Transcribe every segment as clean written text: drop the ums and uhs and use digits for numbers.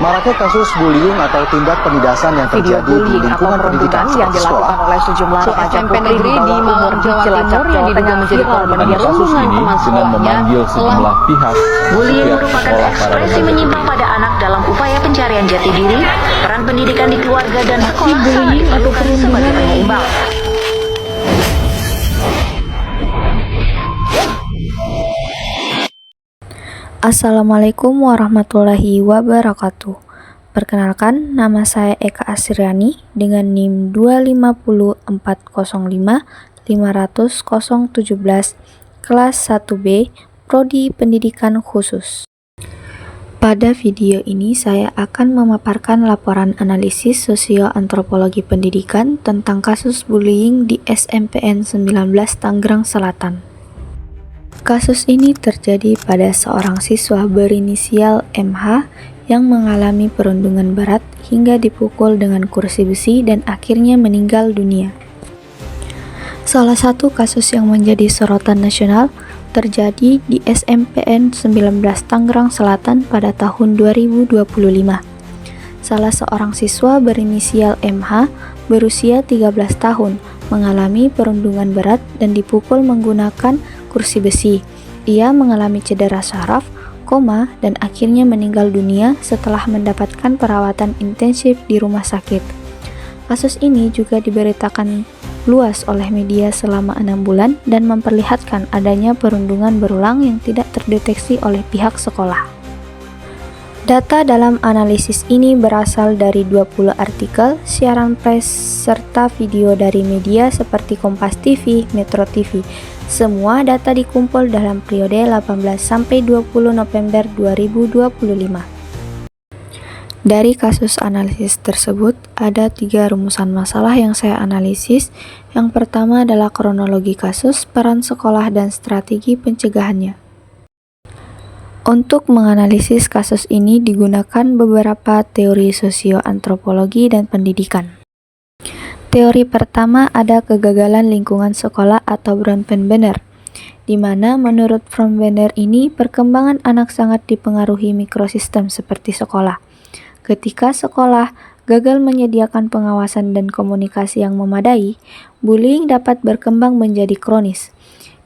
Maraknya kasus bullying atau tindak penindasan yang terjadi di lingkungan pendidikan yang dilakukan oleh sejumlah remaja SMP negeri di Malang, Jawa Timur yang diduga menjadi korban perundungan teman sekolahnya sejumlah pihak. Bullying merupakan ekspresi menyimpang pada anak dalam upaya pencarian jati diri, peran pendidikan di keluarga dan sekolah sangat diperlukan sebagai penyeimbang. Assalamualaikum warahmatullahi wabarakatuh. Perkenalkan, nama saya Eka Asriani dengan NIM 25040550017 kelas 1B Prodi Pendidikan Khusus. Pada video ini saya akan memaparkan laporan analisis sosio-antropologi pendidikan tentang kasus bullying di SMPN 19 Tangerang Selatan. Kasus ini terjadi pada seorang siswa berinisial MH yang mengalami perundungan berat hingga dipukul dengan kursi besi dan akhirnya meninggal dunia. Salah satu kasus yang menjadi sorotan nasional terjadi di SMPN 19 Tangerang Selatan pada tahun 2025. Salah seorang siswa berinisial MH berusia 13 tahun mengalami perundungan berat dan dipukul menggunakan kursi besi. Ia mengalami cedera saraf, koma, dan akhirnya meninggal dunia setelah mendapatkan perawatan intensif di rumah sakit. Kasus ini juga diberitakan luas oleh media selama 6 bulan dan memperlihatkan adanya perundungan berulang yang tidak terdeteksi oleh pihak sekolah. Data dalam analisis ini berasal dari 20 artikel, siaran pers, serta video dari media seperti Kompas TV, Metro TV. Semua data dikumpul dalam periode 18-20 November 2025. Dari kasus analisis tersebut, ada 3 rumusan masalah yang saya analisis. Yang pertama adalah kronologi kasus, peran sekolah, dan strategi pencegahannya. Untuk menganalisis kasus ini digunakan beberapa teori sosio-antropologi dan pendidikan. Teori pertama ada kegagalan lingkungan sekolah atau Bronfenbrenner, di mana menurut Bronfenbrenner ini perkembangan anak sangat dipengaruhi mikrosistem seperti sekolah. Ketika sekolah gagal menyediakan pengawasan dan komunikasi yang memadai, bullying dapat berkembang menjadi kronis,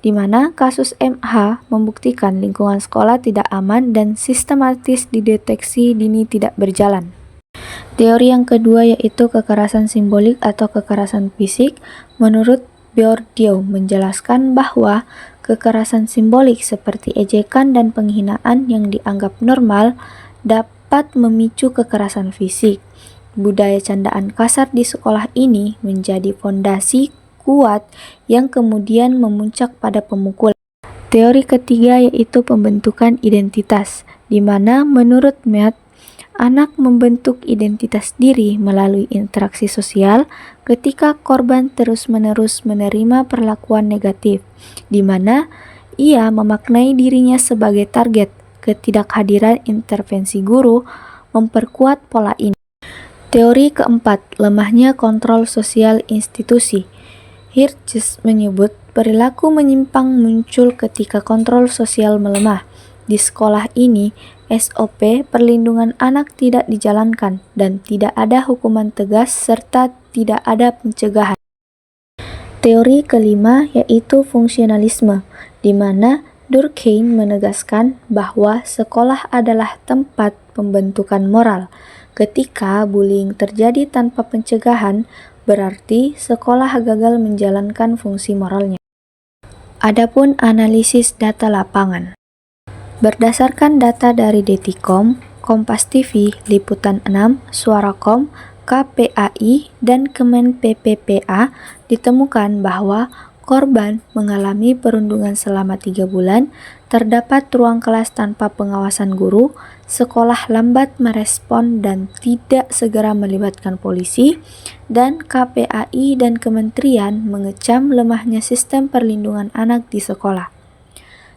di mana kasus MH membuktikan lingkungan sekolah tidak aman dan sistematis dideteksi dini tidak berjalan. Teori yang kedua yaitu kekerasan simbolik atau kekerasan fisik. Menurut Bourdieu menjelaskan bahwa kekerasan simbolik seperti ejekan dan penghinaan yang dianggap normal dapat memicu kekerasan fisik. Budaya candaan kasar di sekolah ini menjadi fondasi kuat yang kemudian memuncak pada pemukulan. Teori ketiga yaitu pembentukan identitas, di mana menurut Mead, anak membentuk identitas diri melalui interaksi sosial ketika korban terus-menerus menerima perlakuan negatif, di mana ia memaknai dirinya sebagai target. Ketidakhadiran intervensi guru memperkuat pola ini. Teori keempat, lemahnya kontrol sosial institusi. Hirsch menyebut perilaku menyimpang muncul ketika kontrol sosial melemah. Di sekolah ini, SOP perlindungan anak tidak dijalankan dan tidak ada hukuman tegas serta tidak ada pencegahan. Teori kelima yaitu fungsionalisme, di mana Durkheim menegaskan bahwa sekolah adalah tempat pembentukan moral. Ketika bullying terjadi tanpa pencegahan, berarti sekolah gagal menjalankan fungsi moralnya. Adapun analisis data lapangan. Berdasarkan data dari Detikom, Kompas TV, Liputan 6, Suarakom, KPAI, dan Kemen PPPA ditemukan bahwa korban mengalami perundungan selama 3 bulan, terdapat ruang kelas tanpa pengawasan guru, sekolah lambat merespon dan tidak segera melibatkan polisi, dan KPAI dan kementerian mengecam lemahnya sistem perlindungan anak di sekolah.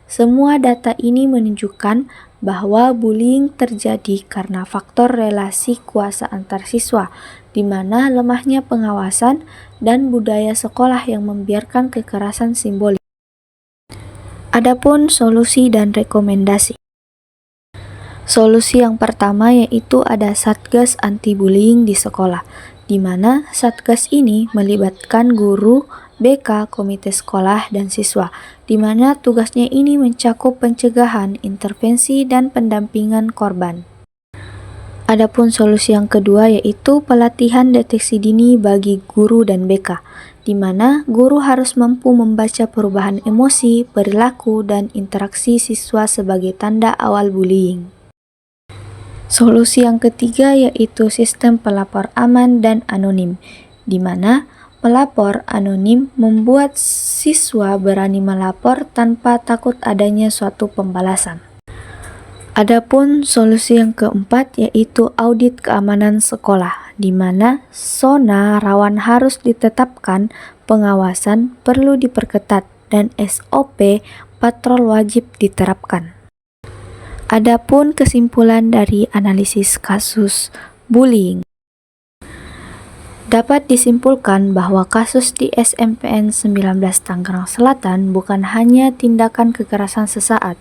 Semua data ini menunjukkan bahwa bullying terjadi karena faktor relasi kuasa antar siswa, di mana lemahnya pengawasan dan budaya sekolah yang membiarkan kekerasan simbolik. Adapun solusi dan rekomendasi. Solusi yang pertama yaitu ada Satgas Anti Bullying di sekolah, di mana Satgas ini melibatkan guru, BK, komite sekolah, dan siswa, di mana tugasnya ini mencakup pencegahan, intervensi, dan pendampingan korban. Adapun solusi yang kedua yaitu pelatihan deteksi dini bagi guru dan BK, di mana guru harus mampu membaca perubahan emosi, perilaku, dan interaksi siswa sebagai tanda awal bullying. Solusi yang ketiga yaitu sistem pelapor aman dan anonim, di mana pelapor anonim membuat siswa berani melapor tanpa takut adanya suatu pembalasan. Adapun solusi yang keempat yaitu audit keamanan sekolah, di mana zona rawan harus ditetapkan, pengawasan perlu diperketat, dan SOP patrol wajib diterapkan. Adapun kesimpulan dari analisis kasus bullying, dapat disimpulkan bahwa kasus di SMPN 19 Tangerang Selatan bukan hanya tindakan kekerasan sesaat,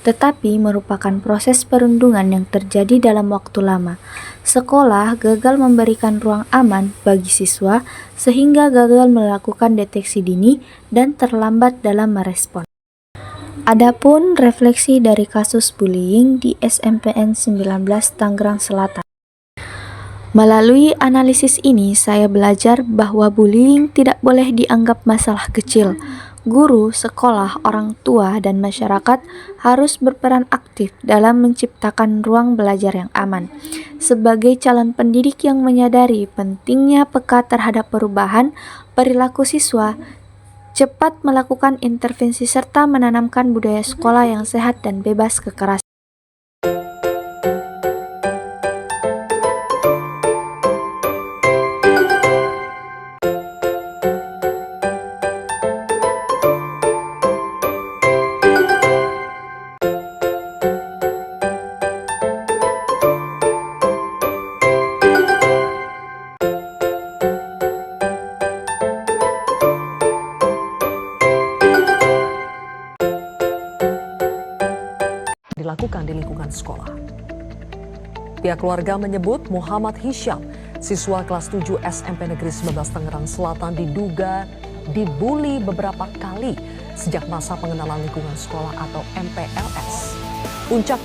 tetapi merupakan proses perundungan yang terjadi dalam waktu lama. Sekolah gagal memberikan ruang aman bagi siswa sehingga gagal melakukan deteksi dini dan terlambat dalam merespon. Adapun refleksi dari kasus bullying di SMPN 19 Tangerang Selatan. Melalui analisis ini, saya belajar bahwa bullying tidak boleh dianggap masalah kecil. Guru, sekolah, orang tua, dan masyarakat harus berperan aktif dalam menciptakan ruang belajar yang aman. Sebagai calon pendidik yang menyadari pentingnya peka terhadap perubahan perilaku siswa, cepat melakukan intervensi serta menanamkan budaya sekolah yang sehat dan bebas kekerasan. Dilakukan di lingkungan sekolah. Pihak keluarga menyebut Muhammad Hisham, siswa kelas 7 SMP Negeri 19 Tangerang Selatan diduga dibully beberapa kali sejak masa pengenalan lingkungan sekolah atau MPLS. Puncak